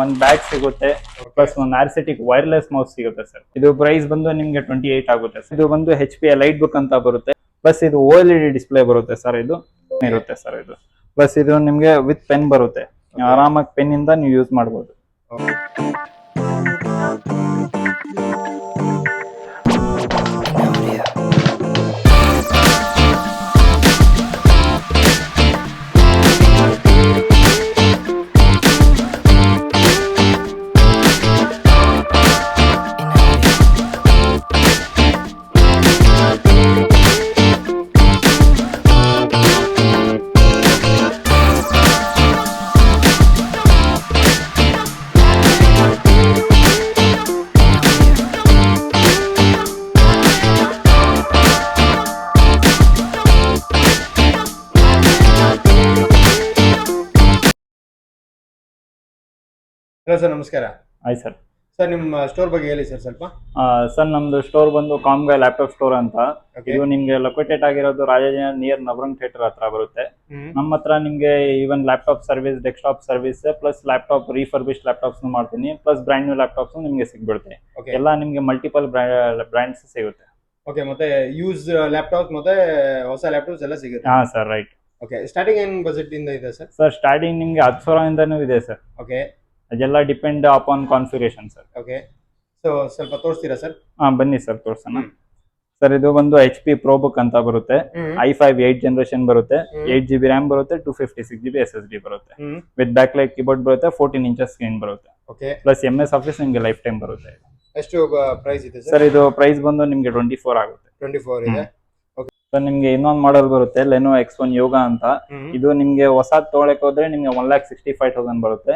ಒಂದು ಬ್ಯಾಗ್ ಸಿಗುತ್ತೆ ಪ್ಲಸ್ ಒಂದು ಆರ್ಸೆಟಿಕ್ ವೈರ್ಲೆಸ್ ಮೌಸ್ ಸಿಗುತ್ತೆ ಸರ್. ಇದು ಪ್ರೈಸ್ ಬಂದು ನಿಮಗೆ 28 ಆಗುತ್ತೆ ಸರ್. ಇದು ಬಂದು HP ಲೈಟ್ ಬುಕ್ ಅಂತ ಬರುತ್ತೆ. ಪ್ಲಸ್ ಇದು OLED ಡಿಸ್ಪ್ಲೇ ಬರುತ್ತೆ ಸರ್. ಇದು ಇರುತ್ತೆ ಸರ್. ಇದು ಪ್ಲಸ್ ಇದು ನಿಮಗೆ ವಿತ್ ಪೆನ್ ಬರುತ್ತೆ. ಆರಾಮಾಗಿ ಪೆನ್ ಇಂದ ನೀವು ಯೂಸ್ ಮಾಡಬಹುದು. ಹಲೋ ಸರ್, ನಮಸ್ಕಾರ. ಆಯ್ತು ಸರ್. ಸರ್, ನಿಮ್ಮ ಸ್ಟೋರ್ ಬಗ್ಗೆ ಹೇಳಿ ಸರ್ ಸ್ವಲ್ಪ. ಸರ್, ನಮ್ದು ಸ್ಟೋರ್ ಬಂದು ಕಾಮ್ಗಾ ಲ್ಯಾಪ್ಟಾಪ್ ಸ್ಟೋರ್ ಅಂತ. ಇದು ನಿಮ್ಗೆ ಲೊಕೇಟೆಡ್ ಆಗಿರೋದು ರಾಜಾಜಿನಗರ ನಿಯರ್ ನವರಂಗ್ ಥಿಯೇಟರ್ ಹತ್ರ ಬರುತ್ತೆ. ನಮ್ಮ ಹತ್ರ ನಿಮ್ಗೆ even laptop service, desktop service plus laptop refurbished laptops ಮಾಡ್ತೀನಿ. ಪ್ಲಸ್ ಬ್ರ್ಯಾಂಡ್ ನ್ಯೂ ಲ್ಯಾಪ್ಟಾಪ್ಸ್ ನಿಮ್ಗೆ ಸಿಗ್ಬಿಡುತ್ತೆ. ಎಲ್ಲ ನಿಮ್ಗೆ ಮಲ್ಟಿಪಲ್ ಬ್ರ್ಯಾಂಡ್ಸ್ ಸಿಗುತ್ತೆ. ಓಕೆ, ಮತ್ತೆ ಯೂಸ್ ಲ್ಯಾಪ್ಟಾಪ್ ಮತ್ತೆ ಹೊಸ ಲ್ಯಾಪ್ಟಾಪ್ಸ್ ಎಲ್ಲ ಸಿಗುತ್ತೆ. ಹಾ ಸರ್, ರೈಟ್. ಓಕೆ, ಸ್ಟಾರ್ಟಿಂಗ್ ಏನು ಬಜೆಟ್ ಇಂದ ಇದೆ ಸರ್? ಸರ್, ಸ್ಟಾರ್ಟಿಂಗ್ ನಿಮ್ಗೆ 10,000 ಇಂದನೂ ಇದೆ ಸರ್. ಓಕೆ, ಅದೆಲ್ಲ depend upon configuration sir. Okay, so ಸ್ವಲ್ಪ ತೋರಿಸ್ತೀರಾ ಸರ್? ಬನ್ನಿ ಸರ್, ತೋರ್ಸೋಣ. ಸರ್, ಇದು ಬಂದು HP Pro Book ಅಂತ ಬರುತ್ತೆ. i5 8 ಜನರೇಷನ್ ಬರುತ್ತೆ. 8GB ರ್ಯಾಮ್ ಬರುತ್ತೆ. 256GB SSD ಬರುತ್ತೆ. ವಿತ್ ಬ್ಯಾಕ್ ಲೈಟ್ ಕೀಬೋರ್ಡ್ ಬರುತ್ತೆ. 14 ಇಂಚಸ್ ಸ್ಕ್ರೀನ್ ಬರುತ್ತೆ. ಓಕೆ, ಪ್ಲಸ್ MS ಆಫೀಸ್ ನಿಮ್ಗೆ ಲೈಫ್ ಟೈಮ್ ಬರುತ್ತೆ. ಎಷ್ಟು ಪ್ರೈಸ್ ಇದೆ ಸರ್? ಇದು ಪ್ರೈಸ್ ಬಂದು ನಿಮ್ಗೆ 24 ಆಗುತ್ತೆ. 24 ಇದೆ. ಸರ್, ನಿಮ್ಗೆ ಇನ್ನೊಂದು ಮಾಡಲ್ ಬರುತ್ತೆ, Lenovo X1 Yoga ಅಂತ. ಇದು ನಿಮ್ಗೆ ಹೊಸದ್ ತೊಗೊಳಕ್ ಹೋದ್ರೆ ನಿಮ್ಗೆ 1,65,000 ಬರುತ್ತೆ.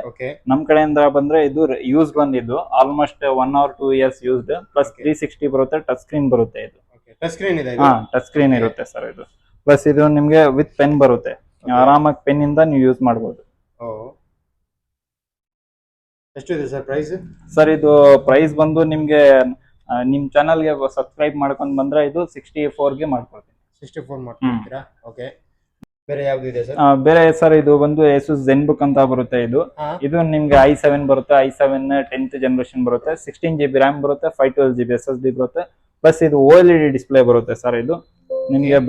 ನಮ್ ಕಡೆಯಿಂದ ಬಂದ್ರೆ ಇದು ಯೂಸ್ಡ್ ಬಂದಿದ್ದು almost 1 or 2 years used. Plus 360 ಬರುತ್ತೆ. ಟಚ್ ಸ್ಕ್ರೀನ್ ಬರುತ್ತೆ. ಇದು ಟಚ್ ಸ್ಕ್ರೀನ್ ಇದೆ. ಟಚ್ ಸ್ಕ್ರೀನ್ ಇರುತ್ತೆ ಸರ್. ಇದು ಪ್ಲಸ್ ಇದು ನಿಮ್ಗೆ ವಿತ್ ಪೆನ್ ಬರುತ್ತೆ. ಆರಾಮಾಗಿ ಪೆನ್ ಇಂದ ನೀವು ಯೂಸ್ ಮಾಡಬಹುದು. ಎಷ್ಟಿದೆ ಸರ್ ಪ್ರೈಸ್? ಸರ್, ಇದು ಪ್ರೈಸ್ ಬಂದು ನಿಮ್ಗೆ ನಿಮ್ ಚಾನಲ್ಗೆ ಸಬ್ಸ್ಕ್ರೈಬ್ ಮಾಡ್ಕೊಂಡ್ ಬಂದ್ರೆ ಇದು 64ಗೆ ಮಾಡ್ಕೊಡ್ತೀನಿ. 64 ಮಾಡ್ಕೊಡ್ತೀರಾ? ಓಕೆ, ಬೇರೆ ಯಾವ್ದು ಇದೆ ಸರ್? ಬೇರೆ ಸರ್, ಇದು ಬಂದು Asus ZenBook ಅಂತ ಬರುತ್ತೆ. ಇದು ನಿಮ್ಗೆ i7 ಬರುತ್ತೆ. i7 10th ಜನರೇಷನ್ ಬರುತ್ತೆ. 16GB ರ್ಯಾಮ್ ಬರುತ್ತೆ. 512GB SSD ಬರುತ್ತೆ. ಪ್ಲಸ್ ಇದು OLED ಡಿಸ್ಪ್ಲೇ ಬರುತ್ತೆ ಸರ್. ಇದು ನಿಮ್ಗೆ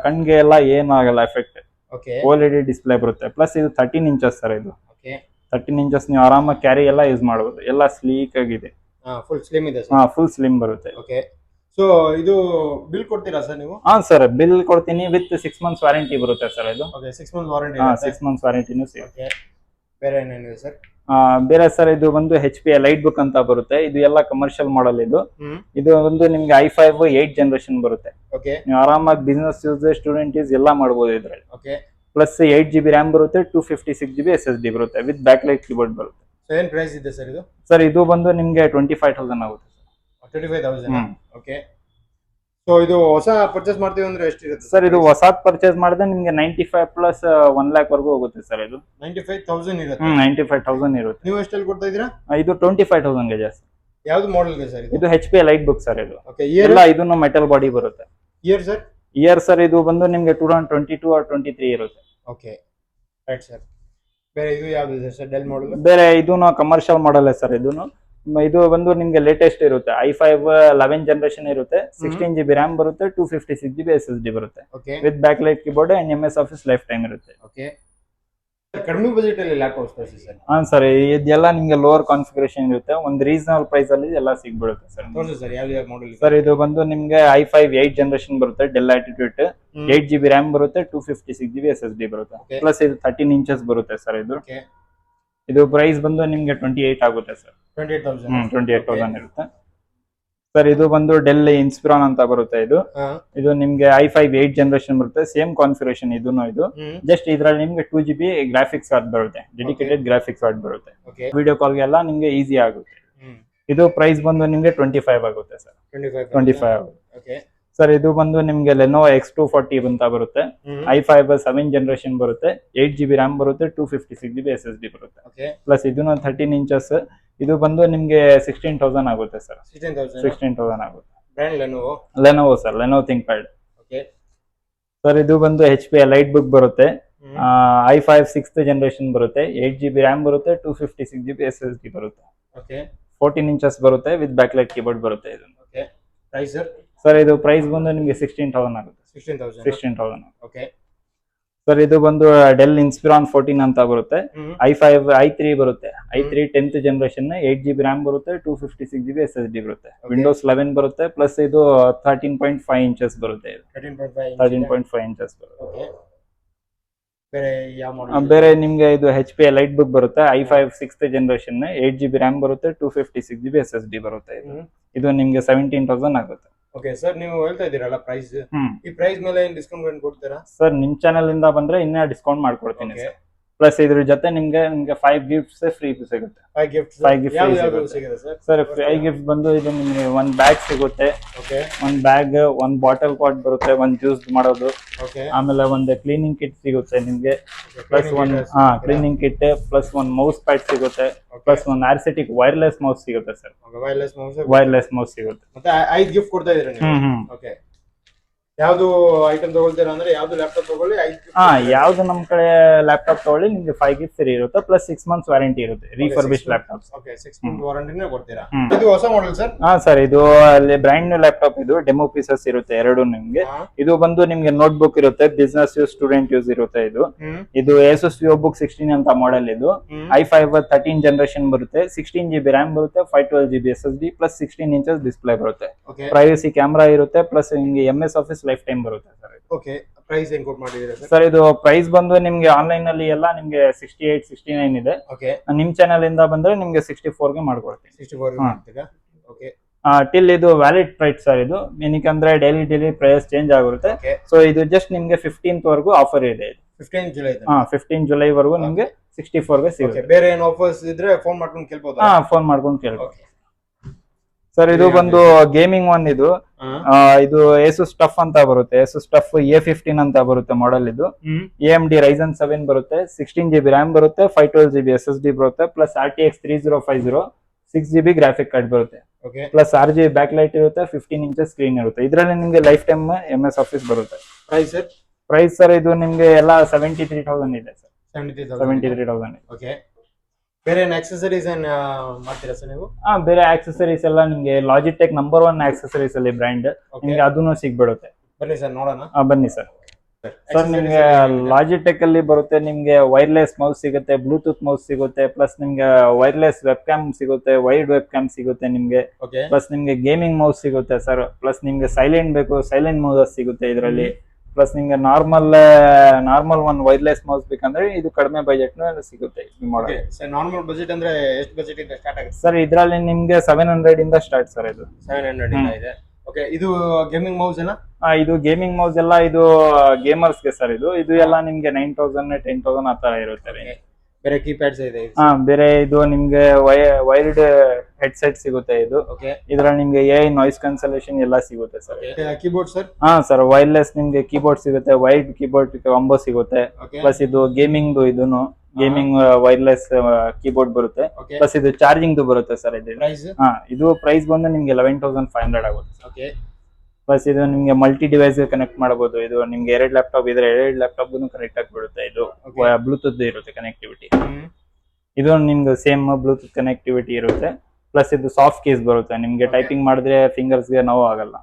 ಕಣ್ಗೆ ಎಲ್ಲ ಏನಾಗಲ್ಲ ಎಫೆಕ್ಟ್. OLED ಡಿಸ್ಪ್ಲೇ ಬರುತ್ತೆ. ಪ್ಲಸ್ ಇದು 13 ಇಂಚಸ್ ಸರ್. ಇದು 13 ಇಂಚಸ್ ನೀವು ಆರಾಮಾಗಿ ಕ್ಯಾರಿ ಎಲ್ಲ ಯೂಸ್ ಮಾಡಬಹುದು. ಎಲ್ಲ ಸ್ಲೀಕ್ ಆಗಿದೆ. ಫುಲ್ ಸ್ಲಿಮ್ ಇದೆ. ಫುಲ್ ಸ್ಲಿಮ್ ಬರುತ್ತೆ. ಓಕೆ, ಸೊ ಇದು ಬಿಲ್ ಕೊಡ್ತೀರಾ ಸರ್ ನೀವು? ಸರ್, ಬಿಲ್ ಕೊಡ್ತೀನಿ. ವಿತ್ 6 months ವಾರಂಟಿ ಬರುತ್ತೆ ಸರ್. ಇದು 6 months ವಾರಂಟಿ. 6 months ವಾರಂಟಿನೂ ಸಿಗುತ್ತೆ. ಬೇರೆ ಏನೇನಿದೆ ಸರ್? ಬೇರೆ ಸರ್, ಇದು ಬಂದು HP ಲೈಟ್ ಬುಕ್ ಅಂತ ಬರುತ್ತೆ. ಇದು ಎಲ್ಲ ಕಮರ್ಷಿಯಲ್ ಮಾಡಲ್. ಇದು ಒಂದು ನಿಮ್ಗೆ i5 8 ಜನರೇಷನ್ ಬರುತ್ತೆ. ನೀವು ಆರಾಮಾಗಿ ಬಿಸ್ನೆಸ್ ಯೂಸ್, ಸ್ಟೂಡೆಂಟ್ ಯೂಸ್ ಎಲ್ಲ ಮಾಡಬಹುದು ಇದ್ರಲ್ಲಿ. ಪ್ಲಸ್ 8GB ರ್ಯಾಮ್ ಬರುತ್ತೆ. 256GB SSD ಬರುತ್ತೆ. ವಿತ್ ಬ್ಯಾಕ್ ಲೈಟ್ ಕೀಬೋರ್ಡ್ ಬರುತ್ತೆ. ಏನ್ ಪ್ರೈಸ್ ಇದೆ ಸರ್ ಇದು? ಸರ್, ಇದು ಬಂದು ನಿಮ್ಗೆ 25,000 ಆಗುತ್ತೆ. 25,000. ಓಕೆ, ಸೊ ಇದು ಹೊಸ ಪರ್ಚೇಸ್ ಮಾಡ್ತೀವಿ ಅಂದ್ರೆ ಎಷ್ಟಿರುತ್ತೆ ಸರ್? ಇದು ಹೊಸದ್ ಪರ್ಚೇಸ್ ಮಾಡಿದ್ರೆ ನಿಮ್ಗೆ 95 ಪ್ಲಸ್ 1 lakh ವರೆಗೂ ಹೋಗುತ್ತೆ ಸರ್. ಇದು 95,000 ಇರುತ್ತೆ. 95,000 ಇರುತ್ತೆ. ನೀವು ಎಷ್ಟಲ್ಲಿ ಕೊಡ್ತಾ ಇದೀರಾ? ಇದು 25,000ಗೆ ಜಾಸ್ತಿ. ಯಾವ್ದು ಮಾಡೆಲ್ ಇದೆ ಸರ್? ಇದು HP ಲೈಟ್ ಬುಕ್ ಸರ್. ಇದು ಎಲ್ಲ ಇದನ್ನು ಮೆಟಲ್ ಬಾಡಿ ಬರುತ್ತೆ. Year sir? ಇಯರ್ ಸರ್, ಇದು ಬಂದು ನಿಮ್ಗೆ 2022 or 23 ಇರುತ್ತೆ. Okay, right sir. ಬೇರೆ ಇದು ಯಾವ್ದು ಇದೆ ಸರ್? Del model? ಬೇರೆ ಇದೂನು ಕಮರ್ಷಿಯಲ್ ಮಾಡಲ್ ಸರ್. ಇದು ಬಂದು ನಿಮ್ಗೆ ಲೇಟೆಸ್ಟ್ ಇರುತ್ತೆ. i5 11 ಜನರೇಷನ್ ಇರುತ್ತೆ. 16GB ರ್ಯಾಮ್ ಬರುತ್ತೆ. 256GB SSD ಬರುತ್ತೆ. With back light keyboard and MS office life time ಇರುತ್ತೆ. ಓಕೆ, ಕಡಿಮೆ ಬಜೆಟ್ ಅಲ್ಲಿ ಲ್ಯಾಪ್ಟಾಪ್ಸ್ ತೋರಿಸಿ ಸರ್. ಸರ್, ಇದೆಲ್ಲ ನಿಮ್ಗೆ ಲೋವರ್ ಕಾನ್ಫಿಗರೇಷನ್ ಇರುತ್ತೆ. ಒಂದು ರೀಸನಬಲ್ ಪ್ರೈಸ್ ಅಲ್ಲಿ ಎಲ್ಲ ಸಿಗ್ಬಿಡುತ್ತೆ ಸರ್. ತೋರಿಸಿ ಸರ್, ಯಾವ ಮಾಡೆಲ್? ಸರ್, ಇದು ಬಂದು ನಿಮ್ಗೆ i5 8 ಜನರೇಷನ್ ಬರುತ್ತೆ. ಡೆಲ್ ಆಟಿಟ್ಯೂಡ್ 8GB ರ್ಯಾಮ್ ಬರುತ್ತೆ. 256GB SSD ಬರುತ್ತೆ. ಪ್ಲಸ್ ಇದು 13 ಇಂಚಸ್ ಬರುತ್ತೆ ಸರ್. ಇದು ಪ್ರೈಸ್ ಬಂದು ನಿಮ್ಗೆ 28 ಆಗುತ್ತೆ ಸರ್. 28,000 ಇರುತ್ತೆ ಸರ್. ಇದು ಬಂದು ಡೆಲ್ ಇನ್ಸ್ಪಿರಾನ್ ಅಂತ ಬರುತ್ತೆ. ಇದು ನಿಮ್ಗೆ i5 8 ಜನರೇಷನ್ ಬರುತ್ತೆ. ಸೇಮ್ ಕಾನ್ಫಿಗರೇಷನ್ ಇದು. ಜಸ್ಟ್ ಇದ್ರಲ್ಲಿ ನಿಮ್ಗೆ 2GB ಗ್ರಾಫಿಕ್ಸ್ ಕಾರ್ಡ್ ಬರುತ್ತೆ. ಡೆಡಿಕೇಟೆಡ್ ಗ್ರಾಫಿಕ್ಸ್ ಕಾರ್ಡ್ ಬರುತ್ತೆ. ವಿಡಿಯೋ ಕಾಲ್ಗೆ ಎಲ್ಲ ನಿಮ್ಗೆ ಈಸಿ ಆಗುತ್ತೆ. ಇದು ಪ್ರೈಸ್ ಬಂದು ನಿಮ್ಗೆ 25 ಆಗುತ್ತೆ ಸರ್. 25 ಆಗುತ್ತೆ ಸರ್. ಇದು ಬಂದು ನಿಮ್ಗೆ Lenovo X240 ಅಂತ ಬರುತ್ತೆ. i5 7 ಜನರೇಷನ್ ಬರುತ್ತೆ. 8GB ರ್ಯಾಮ್ ಬರುತ್ತೆ. 256GB SSD ಬರುತ್ತೆ. ಪ್ಲಸ್ ಇದನ್ನು 13 ಇಂಚಸ್. ಇದು ಬಂದು ನಿಮ್ಗೆ 16,000 ಆಗುತ್ತೆ ಸರ್. 16,000 ಆಗುತ್ತೆ. Brand Lenovo sir. Lenovo ThinkPad. Sir, ಇದು ಬಂದು HP ಲೈಟ್ ಬುಕ್ ಬರುತ್ತೆ. i5 6th ಜನರೇಷನ್ ಬರುತ್ತೆ, 8GB ರ್ಯಾಮ್ ಬರುತ್ತೆ, 256GB SSD ಬರುತ್ತೆ, ಓಕೆ 14 ಇಂಚಸ್ ಬರುತ್ತೆ ವಿತ್ ಬ್ಯಾಕ್ಲೈಟ್ ಕೀಬೋರ್ಡ್ ಬರುತ್ತೆ. ಇದು ಓಕೆ ಪ್ರೈಸ್ ಸರ್? ಸರ್ ಇದು ಪ್ರೈಸ್ ಬಂದು ನಿಮಗೆ 16,000 ಆಗುತ್ತೆ. 16,000 ಓಕೆ ಸರ್ ಇದು ಬಂದು ಡೆಲ್ ಇನ್ಸ್ಪಿರಾನ್ 14 ಅಂತ ಬರುತ್ತೆ, i3 ಬರುತ್ತೆ, i3 10th generation, 8GB RAM ಬರುತ್ತೆ, 256GB SSD ಬರುತ್ತೆ, ವಿಂಡೋಸ್ 11 ಬರುತ್ತೆ, ಪ್ಲಸ್ ಇದು 13.5 ಇಂಚಸ್ ಬರುತ್ತೆ. ಇದು 13.5 ಇಂಚಸ್ ಬರುತ್ತೆ. ಓಕೆ ಬೇರೆ ಯಾವ ಮಾಡೆಲ್? ಬೇರೆ ನಿಮ್ಗೆ ಇದು HP ಲೈಟ್ ಬುಕ್ ಬರುತ್ತೆ, i5 6th generation, 8GB RAM ಬರುತ್ತೆ, 256GB SSD ಬರುತ್ತೆ. ಇದು ನಿಮ್ಗೆ 17,000 ಆಗುತ್ತೆ. ಓಕೆ ಸರ್, ನೀವು ಹೇಳ್ತಾ ಇದ್ದೀರಲ್ಲ ಪ್ರೈಸ್, ಈ ಪ್ರೈಸ್ ಮೇಲೆ ಏನು ಡಿಸ್ಕೌಂಟ್ ಕೊಡ್ತೀರಾ ಸರ್? ನಿಮ್ ಚಾನಲ್ ಇಂದ ಬಂದ್ರೆ ಇನ್ನೂ ಡಿಸ್ಕೌಂಟ್ ಮಾಡ್ಕೊಡ್ತೀನಿ ಸರ್. ಪ್ಲಸ್ ಇದ್ರ ಜೊತೆ ನಿಮ್ಗೆ 5 ಗಿಫ್ಟ್ಸ್ ಫ್ರೀ ಸಿಗುತ್ತೆ. 5 ಗಿಫ್ಟ್ಸ್ ಸಿಗುತ್ತೆ ಸರ್. 5 ಗಿಫ್ಟ್ ಬಂದು ಇದು ನಿಮ್ಗೆ ಒಂದು ಬ್ಯಾಗ್ ಸಿಗುತ್ತೆ, ಓಕೆ ಒಂದು ಬ್ಯಾಗ್, ಒಂದು ಬಾಟಲ್ ಕ್ವಾಟ್ ಬರುತ್ತೆ, ಒಂದು ಜ್ಯೂಸ್ ಮಾಡೋದು, ಓಕೆ ಆಮೇಲೆ ಒಂದು ಕ್ಲೀನಿಂಗ್ ಕಿಟ್ ಸಿಗುತ್ತೆ ನಿಮ್ಗೆ, ಪ್ಲಸ್ ಒಂದು ಕ್ಲೀನಿಂಗ್ ಕಿಟ್, ಪ್ಲಸ್ ಒಂದು ಮೌಸ್ ಪ್ಯಾಡ್ ಸಿಗುತ್ತೆ, ಪ್ಲಸ್ ಒಂದು ಆರ್ಸೆಟಿಕ್ ವೈರ್ಲೆಸ್ ಮೌಸ್ ಸಿಗುತ್ತೆ ಸರ್. ವೈರ್ಲೆಸ್ ಮೌಸ್ ಸಿಗುತ್ತೆ. ಮತ್ತೆ 5 ಗಿಫ್ಟ್ ಕೊಡ್ತಾ ಇದೀರಾ ನೀವು? ಓಕೆ ಯಾವ್ದು ಐಟಮ್ ತಗೊಳ್ತೀರಾ ಅಂದ್ರೆ ಯಾವ್ದು ಲ್ಯಾಪ್ಟಾಪ್ ತಗೊಳ್ಳಿ, ಯಾವ್ದು ನಮ್ ಕಡೆ ಲ್ಯಾಪ್ಟಾಪ್ ತಗೊಳ್ಳಿ ನಿಮ್ಗೆ 5 ಗಿಫ್ಟ್ ಫ್ರೀ ಇರುತ್ತೆ, ಪ್ಲಸ್ 6 months ವಾರಂಟಿ ಇರುತ್ತೆ ರಿಫರ್ಬಿಶ್ಡ್ ಲ್ಯಾಪ್ಟಾಪ್ಸ್. ಓಕೆ 6 months ವಾರಂಟಿನೇ ಕೊಡ್ತೀರಾ? ಇದು ಹೊಸ ಮಾಡೆಲ್ ಸರ್? ಸರ್ ಇದು ಅಲ್ಲಿ ಬ್ರ್ಯಾಂಡ್ ನ್ಯೂ ಲ್ಯಾಪ್ಟಾಪ್, ಇದು ಡೆಮೋ ಪೀಸಸ್ ಇರುತ್ತೆ ಎರಡು ನಿಮ್ಗೆ. ಇದು ಬಂದು ನಿಮ್ಗೆ ನೋಟ್ ಬುಕ್ ಇರುತ್ತೆ, ಬಿಸ್ನೆಸ್ ಯೂಸ್, ಸ್ಟೂಡೆಂಟ್ ಯೂಸ್ ಇರುತ್ತೆ. ಇದು Asus VivoBook 16 ಅಂತ ಮಾಡೆಲ್. ಇದು i5 13 ಜನರೇಷನ್ ಬರುತ್ತೆ, 16GB ರ್ಯಾಮ್ ಬರುತ್ತೆ, 512GB SSD plus 16 inches display ಬರುತ್ತೆ, ಪ್ರೈವಸಿ ಕ್ಯಾಮ್ರಾ ಇರುತ್ತೆ, ಪ್ಲಸ್ ನಿಮ್ಗೆ MS Office ಲೈಫ್ ಟೈಮ್ ಬರುತ್ತೆ ಸರ್. ಓಕೆ ಪ್ರೈಸ್ ಏನು ಕೊಟ್ಟು ಮಾಡಿದ್ದೀರಾ ಸರ್? ಇದು ಪ್ರೈಸ್ ಬಂದು ನಿಮ್ಗೆ ಆನ್ಲೈನ್ ಅಲ್ಲಿ ಎಲ್ಲ ನಿಮ್ಗೆ 68, 69 ಇದೆ. ಓಕೆ ನಿಮ್ ಚಾನಲ್ ಇಂದ ಬಂದ್ರೆ ನಿಮ್ಗೆ 64 ಗೆ ಮಾಡ್ಕೊಡ್ತೀನಿ. 64 ಗೆ ಮಾಡ್ತೀರಾ? ಓಕೆ ಟಿಲ್ ಇದು ವ್ಯಾಲಿಡ್ ಪ್ರೈಸ್ ಸರ್. ಇದು ಏನಕ್ಕಂದ್ರೆ ಡೈಲಿ ಪ್ರೈಸ್ ಚೇಂಜ್ ಆಗಿರುತ್ತೆ. ಸೊ ಇದು ಜಸ್ಟ್ ನಿಮ್ಗೆ 15th ವರೆಗೂ ಆಫರ್ ಇದೆ. 15 ಜುಲೈ 15 ಜುಲೈ ವರೆಗೂ ನಿಮ್ಗೆ 64 ಗೆ ಸಿಗುತ್ತೆ. ಬೇರೆ ಏನು ಆಫರ್ಸ್ ಇದ್ರೆ ಫೋನ್ ಮಾಡ್ಕೊಂಡು ಕೇಳ್ಬೋದು? ಫೋನ್ ಮಾಡ್ಕೊಂಡು ಕೇಳ್ಬೋದು ಸರ್. ಇದು ಬಂದು ಗೇಮಿಂಗ್ ಒನ್. ಇದು Asus TUF ಅಂತ ಬರುತ್ತೆ, Asus TUF A15 ಅಂತ ಬರುತ್ತೆ ಮಾಡೆಲ್. ಇದು AMD Ryzen 7 ಬರುತ್ತೆ, 16GB ರ್ಯಾಮ್ ಬರುತ್ತೆ, 512GB SSD ಬರುತ್ತೆ, plus RTX 3050 6GB graphic card ಬರುತ್ತೆ, ಪ್ಲಸ್ RGB ಬ್ಯಾಕ್ ಲೈಟ್ ಇರುತ್ತೆ, 15 ಇಂಚಸ್ ಸ್ಕ್ರೀನ್ ಇರುತ್ತೆ. ಇದರಲ್ಲಿ ನಿಮ್ಗೆ ಲೈಫ್ ಟೈಮ್ MS Office ಬರುತ್ತೆ. ಪ್ರೈಸ್ ಸರ್ ಇದು ನಿಮ್ಗೆ ಎಲ್ಲ 73,000 ಇದೆ ಸರ್. 73,000. ಓಕೆ ಬೇರೆ ಆಕ್ಸೆಸರೀಸ್ ಏನ್ ಮಾಡ್ತೀರಾ ಸರ್ ನೀವು? ಬೇರೆ ಆಕ್ಸೆಸರೀಸ್ ಎಲ್ಲ ನಿಮ್ಗೆ ಲಾಜಿಟೆಕ್ ನಂಬರ್ 1 ಆಕ್ಸೆಸರೀಸ್ ಅಲ್ಲಿ ಬ್ರ್ಯಾಂಡ್, ನಿಮ್ಗೆ ಅದನ್ನು ಸಿಗ್ಬಿಡುತ್ತೆ. ಬನ್ನಿ ಸರ್ ನೋಡೋಣ. ಬನ್ನಿ ಸರ್. ಸರ್ ನಿಮ್ಗೆ ಲಾಜಿಟೆಕ್ ಅಲ್ಲಿ ಬರುತ್ತೆ, ನಿಮ್ಗೆ ವೈರ್ಲೆಸ್ ಮೌಸ್ ಸಿಗುತ್ತೆ, ಬ್ಲೂಟೂತ್ ಮೌಸ್ ಸಿಗುತ್ತೆ, ಪ್ಲಸ್ ನಿಮ್ಗೆ ವೈರ್ಲೆಸ್ ವೆಬ್ ಕ್ಯಾಮ್ ಸಿಗುತ್ತೆ, ವೈಡ್ ವೆಬ್ ಕ್ಯಾಮ್ ಸಿಗುತ್ತೆ ನಿಮ್ಗೆ, ಪ್ಲಸ್ ನಿಮ್ಗೆ ಗೇಮಿಂಗ್ ಮೌಸ್ ಸಿಗುತ್ತೆ ಸರ್, ಪ್ಲಸ್ ನಿಮ್ಗೆ ಸೈಲೆಂಟ್ ಬೇಕು ಸೈಲೆಂಟ್ ಮೌಸ್ ಸಿಗುತ್ತೆ ಇದರಲ್ಲಿ, ಪ್ಲಸ್ ನಿಮ್ಗೆ ನಾರ್ಮಲ್ ಒಂದು ವೈರ್ಲೆಸ್ ಮೌಸ್ ಬೇಕಂದ್ರೆ ಇದು ಕಡಿಮೆ ಬಜೆಟ್ ಸಿಗುತ್ತೆ. ನಾರ್ಮಲ್ ಬಜೆಟ್ ಅಂದ್ರೆ ಎಷ್ಟು ಬಜೆಟ್ ಇಂದ ಸ್ಟಾರ್ಟ್ ಆಗುತ್ತೆ ಸರ್? ಇದರಲ್ಲಿ ನಿಮ್ಗೆ 700 ಇಂದ ಸ್ಟಾರ್ಟ್ ಸರ್. ಇದು 700 ಇಂದ ಇದೆ. ಓಕೆ ಇದು ಗೇಮಿಂಗ್ ಮೌಸ್ ಎಲ್ಲ? ಇದು ಗೇಮಿಂಗ್ ಮೌಸ್ ಎಲ್ಲ ಇದು ಗೇಮರ್ಸ್ ಗೆ ಸರ್. ಇದು ಎಲ್ಲ ನಿಮ್ಗೆ 9,000 10,000 ಆ ತರ ಇರುತ್ತೆ. ಬೇರೆ ಕೀಪ್ಯಾಡ್ಸ್ ಇದೆ? ಬೇರೆ ಇದು ನಿಮ್ಗೆ ವೈರ್ಡ್ ಹೆಡ್ಸೆಟ್ ಸಿಗುತ್ತೆ. ಇದು ಇದ್ರಲ್ಲಿ ನಿಮ್ಗೆ AI ನಾಯ್ಸ್ ಕ್ಯಾನ್ಸಲೇಷನ್ ಎಲ್ಲ ಸಿಗುತ್ತೆ sir. Keyboard sir? Sir wireless ನಿಮ್ಗೆ ಕೀಬೋರ್ಡ್ ಸಿಗುತ್ತೆ, ವೈರ್ಡ್ ಕೀಬೋರ್ಡ್ ಕಾಂಬೋ ಸಿಗುತ್ತೆ, ಪ್ಲಸ್ ಇದು ಗೇಮಿಂಗ್ ಇದೂನು ಗೇಮಿಂಗ್ ವೈರ್ಲೆಸ್ ಕೀಬೋರ್ಡ್ ಬರುತ್ತೆ, ಪ್ಲಸ್ ಇದು ಚಾರ್ಜಿಂಗ್ ಬರುತ್ತೆ ಸರ್. ಇದು ಪ್ರೈಸ್ ಬಂದು ನಿಮ್ಗೆ 11,500 ಆಗುತ್ತೆ. ಪ್ಲಸ್ ಇದು ನಿಮ್ಗೆ ಮಲ್ಟಿ ಡಿವೈಸ್ ಕನೆಕ್ಟ್ ಮಾಡಬಹುದು. ಇದು ನಿಮ್ಗೆ 2 ಲ್ಯಾಪ್ಟಾಪ್ ಇದ್ರೆ 2 ಲ್ಯಾಪ್ಟಾಪ್ ಕನೆಕ್ಟ್ ಆಗಿಬಿಡುತ್ತೆ. ಇದು ಬ್ಲೂಟೂತ್ ಇರುತ್ತೆ ಕನೆಕ್ಟಿವಿಟಿ. ಇದು ನಿಮ್ಗೆ ಸೇಮ್ ಬ್ಲೂಟೂತ್ ಕನೆಕ್ಟಿವಿಟಿ ಇರುತ್ತೆ, ಪ್ಲಸ್ ಇದು ಸಾಫ್ಟ್ ಕೇಸ್ ಬರುತ್ತೆ, ನಿಮ್ಗೆ ಟೈಪಿಂಗ್ ಮಾಡಿದ್ರೆ ಫಿಂಗರ್ಸ್ ಗೆ ನೋವು ಆಗಲ್ಲ.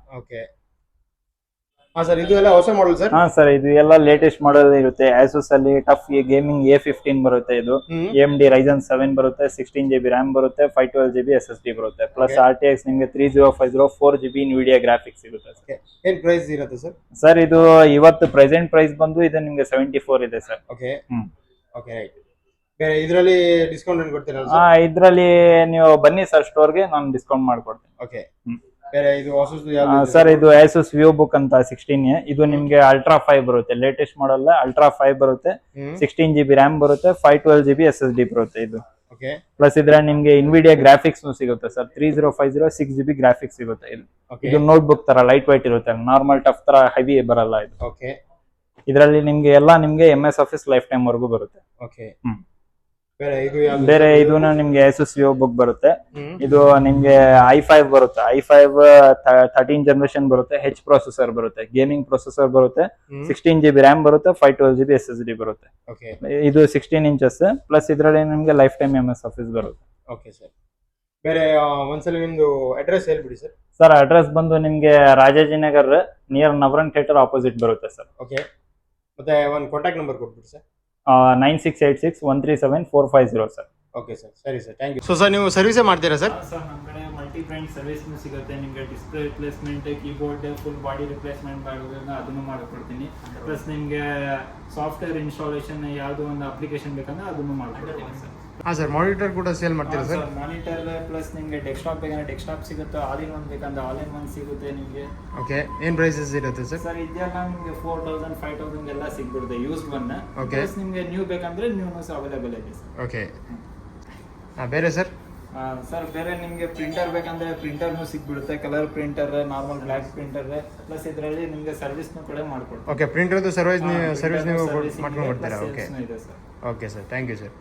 ಸರ್ ಇದು ಎಲ್ಲ ಹೊಸ ಮಾಡೆಲ್ ಸರ್? ಸರ್ ಇದು ಎಲ್ಲ ಲೇಟೆಸ್ಟ್ ಮಾಡೆಲ್ ಇರುತ್ತೆ. Asus ಅಲ್ಲಿ ಟಫ್ ಗೇಮಿಂಗ್ A15 ಬರುತ್ತೆ. ಇದು AMD Ryzen 7 ಬರುತ್ತೆ, 16GB ರ್ಯಾಮ್ ಬರುತ್ತೆ, 512GB SSD ಬರುತ್ತೆ, ಪ್ಲಸ್ RTX ನಿಮ್ಗೆ 3050 4GB NVIDIA ಗ್ರಾಫಿಕ್ಸ್ ಸಿಗುತ್ತೆ. ಏನ್ ಪ್ರೈಸ್ ಇರುತ್ತೆ ಸರ್? ಸರ್ ಇದು ಇವತ್ತು ಪ್ರೆಸೆಂಟ್ ಪ್ರೈಸ್ ಬಂದು ಇದು ನಿಮ್ಗೆ 74 ಇದೆ ಸರ್. Okay right. ಬೇರೆ ಇದರಲ್ಲಿ ಡಿಸ್ಕೌಂಟ್ ಏನು ಕೊಡ್ತೀರಾ? ಇದರಲ್ಲಿ ನೀವು ಬನ್ನಿ ಸರ್ ಸ್ಟೋರ್ಗೆ, ನಾನು ಡಿಸ್ಕೌಂಟ್ ಮಾಡ್ಕೊಡ್ತೀನಿ. ಓಕೆ ಬೇರೆ ಇದು ಹೊಸದು ಯಾವುದು ಸರ್? ಇದು Asus VivoBook ಅಂತ 16 ಇದು ನಿಮ್ಗೆ Ultra 5 ಬರುತ್ತೆ, ಲೇಟೆಸ್ಟ್ ಮಾಡೆಲ್ Ultra 5 ಬರುತ್ತೆ, 16GB ರ್ಯಾಮ್ ಬರುತ್ತೆ, 512GB SSD ಬರುತ್ತೆ. ಇದು ಪ್ಲಸ್ ಇದ್ರೆ ನಿಮ್ಗೆ NVIDIA ಗ್ರಾಫಿಕ್ಸ್ ಸಿಗುತ್ತೆ ಸರ್, 3050 6GB ಗ್ರಾಫಿಕ್ಸ್ ಸಿಗುತ್ತೆ. ಇದು ನೋಟ್ ಬುಕ್ ತರ ಲೈಟ್ ವೈಟ್ ಇರುತ್ತೆ, ನಾರ್ಮಲ್ ಟಫ್ ತರ ಹೆವಿ ಬರಲ್ಲ ಇದು. ಇದರಲ್ಲಿ ನಿಮ್ಗೆ ಎಲ್ಲ ನಿಮ್ಗೆ MS Office ಲೈಫ್ ಟೈಮ್ ವರೆಗೂ ಬರುತ್ತೆ. ಬೇರೆ ಇದು ಯಾವ್ದು ಬೇರೆ ಇದೂನು ನಿಮ್ಗೆ Asus VivoBook ಬರುತ್ತೆ. ಹ್ಮ್ ಇದು ನಿಮ್ಗೆ i5 ಬರುತ್ತೆ. i5 13 ಜನರೇಷನ್ ಬರುತ್ತೆ. H ಪ್ರೊಸೆಸರ್ ಬರುತ್ತೆ, ಗೇಮಿಂಗ್ ಪ್ರೊಸೆಸರ್ ಬರುತ್ತೆ, ಹ್ಮ್ 16 GB ರ್ಯಾಮ್ ಬರುತ್ತೆ, 512 GB SSD ಬರುತ್ತೆ. ಓಕೆ ಇದು 16 ಇಂಚಸ್ ಪ್ಲಸ್ ಇದರಲ್ಲಿ ನಿಮ್ಗೆ ಲೈಫ್ ಟೈಮ್ MS ಆಫೀಸ್ ಬರುತ್ತೆ. Okay sir. ಬೇರೆ ಒಂದ್ಸಲ ನಿಮ್ದು ಅಡ್ರೆಸ್ ಹೇಳ್ಬಿಡಿ ಸರ್. ಸರ್ ಅಡ್ರೆಸ್ ಬಂದು ನಿಮ್ಗೆ Rajajinagar near Navrang theatre opposite ಬರುತ್ತೆ ಸರ್. ಓಕೆ, ಮತ್ತೆ ಒಂದು ಕಾಂಟ್ಯಾಕ್ಟ್ ನಂಬರ್ ಕೊಟ್ಬಿಡಿ ಸರ್. 9686137450 ಸರ್. ಓಕೆ ಸರ್, ಸರಿ sir, thank you. So sir ನೀವು ಸರ್ವಿಸೇ ಮಾಡ್ತೀರಾ ಸರ್? ಸರ್ ನಮ್ಮ ಕಡೆ ಮಲ್ಟಿ ಬ್ರ್ಯಾಂಡ್ ಸರ್ವಿಸ್ನು ಸಿಗುತ್ತೆ. ನಿಮಗೆ display replacement, keyboard full body replacement ಮಾಡೋದನ್ನ ಅದನ್ನು ಮಾಡಿಕೊಡ್ತೀನಿ. ಪ್ಲಸ್ ನಿಮಗೆ ಸಾಫ್ಟ್ವೇರ್ ಇನ್ಸ್ಟಾಲೇಷನ್ ಯಾವುದೋ ಒಂದು ಅಪ್ಲಿಕೇಶನ್ ಬೇಕಂದ್ರೆ ಅದನ್ನು ಮಾಡಿಕೊಡ್ತೀನಿ ಸರ್. ಹಾಂ ಸರ್, ಮಾನಿಟರ್ ಕೂಡ ಸೇಲ್ ಮಾಡ್ತೀರಾ ಸರ್? ಮಾನಿಟರ್ ಪ್ಲಸ್ ನಿಮಗೆ ಡೆಸ್ಕ್ಟಾಪ್ ಬೇಕಂದ್ರೆ ಡೆಸ್ಕ್ಟಾಪ್ ಸಿಗುತ್ತೆ, ಆಲ್ ಇನ್ ಒನ್ ಬೇಕಂದ್ರೆ ಆಲ್ ಇನ್ ಒನ್ ಸಿಗುತ್ತೆ ನಿಮಗೆ. ಓಕೆ, ಏನು ಪ್ರೈಸಸ್ ಇರುತ್ತೆ ಸರ್? ಸರ್ ಇದೆಲ್ಲ ನಿಮಗೆ 4000 5000 ಎಲ್ಲ ಸಿಗ್ಬಿಡುತ್ತೆ ಯೂಸ್ ಒನ್. Okay. ಪ್ಲಸ್ ನಿಮಗೆ ನ್ಯೂ ಬೇಕಂದ್ರೆ ನ್ಯೂಸ್ ಅವೈಲೇಬಲ್ ಇದೆ ಸರ್. ಓಕೆ, ಬೇರೆ ಸರ್? ಸರ್ ಬೇರೆ ನಿಮಗೆ ಪ್ರಿಂಟರ್ ಬೇಕಂದ್ರೆ ಪ್ರಿಂಟರ್ನು ಸಿಗ್ಬಿಡುತ್ತೆ. Colour printer, normal black printer, plus ಇದರಲ್ಲಿ ನಿಮಗೆ ಸರ್ವಿಸ್ನು ಕೂಡ ಮಾಡ್ಕೊಡ್ತೀವಿ. ಓಕೆ, ಪ್ರಿಂಟರ್ದು ಸರ್ವಿಸ್ ನೀವು ಮಾಡ್ಕೊಂಡು servicing ಇದೆ, ಕೊಡ್ತೀರಾ? plus ಓಕೆ sales ನು ಇದೆ sir. Okay sir, thank you sir.